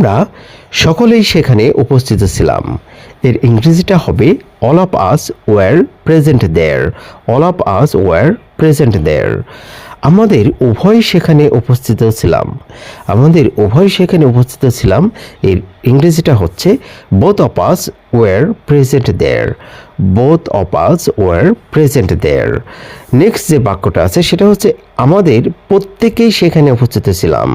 আমরা সকলেই সেখানে উপস্থিত ছিলাম। এর ইংরেজিটা হবে all of us were present there. all of us were present there. আমাদের উভয় সেখানে উপস্থিত ছিলাম। আমাদের উভয় সেখানে উপস্থিত ছিলাম এর ইংরেজিটা হচ্ছে both of us were present there. both of us were present there. Next যে বাক্যটা আছে সেটা হচ্ছে আমাদের প্রত্যেকেই সেখানে উপস্থিত ছিলাম।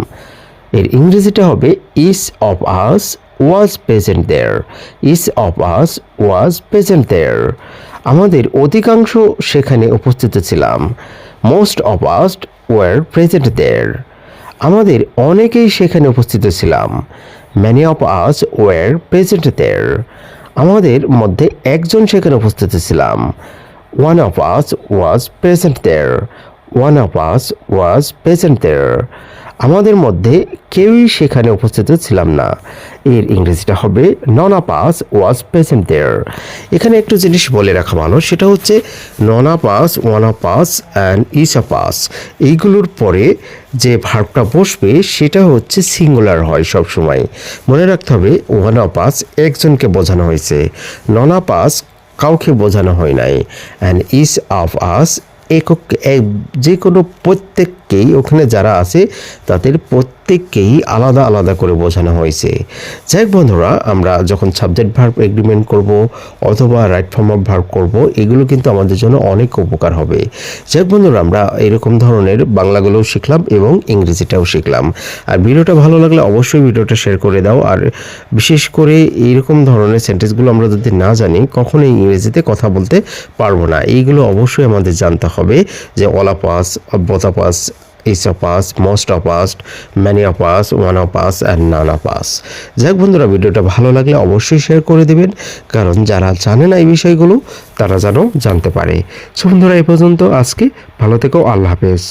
এর ইংরেজিটা হবে each of us was present there. each of us was present there. আমাদের অধিকাংশ সেখানে উপস্থিত ছিলাম। most of us were present there. আমাদের অনেকেই সেখানে উপস্থিত ছিলাম। many of us were present there. আমাদের মধ্যে একজন সেখানে উপস্থিত ছিলাম। one of us was present there. one of us was present there. আমাদের মধ্যে কেউই সেখানে উপস্থিত ছিলাম না। এর ইংরেজিটা হবে none of us was present there. এখানে একটু জিনিস বলে রাখা ভালো, সেটা হচ্ছে none of us, one of us and each of us, এইগুলোর পরে যে ভার্বটা বসবে সেটা হচ্ছে সিঙ্গুলার হয় সব সময়। মনে রাখতে হবে one of us একজনকে বোঝানো হয়েছে, none of us কাউকে বোঝানো হয় নাই, and each of us একক যে কোনো প্রত্যেককেই, ওখানে যারা আছে তাদের প্রত্যেককেই আলাদা আলাদা করে বোঝানো হয়েছে। যাই বন্ধুরা, আমরা যখন সাবজেক্ট ভার্ব এগ্রিমেন্ট করব অথবা রাইট ফর্ম অফ ভার্ব করব, এগুলো কিন্তু আমাদের জন্য অনেক উপকার হবে। যাই বন্ধুরা, আমরা এরকম ধরনের বাংলাগুলোও শিখলাম এবং ইংরেজিটাও শিখলাম। আর ভিডিওটা ভালো লাগলে অবশ্যই ভিডিওটা শেয়ার করে দাও। আর বিশেষ করে এইরকম ধরনের সেন্টেন্সগুলো আমরা যদি না জানি কখনোই ইংরেজিতে কথা বলতে পারবো না। এইগুলো অবশ্যই আমাদের জানতে হবে যে all of us, both of us, each of us, most of us, many of us, one of us and none of us. যাক বন্ধুরা, ভিডিওটা ভালো লাগলে অবশ্যই শেয়ার করে দেবেন, কারণ যারা জানে না এই বিষয়গুলো তারা যেন জানতে পারে। সো বন্ধুরা, এই পর্যন্ত আজকে। ভালো থেকো, আল্লাহ হাফেজ।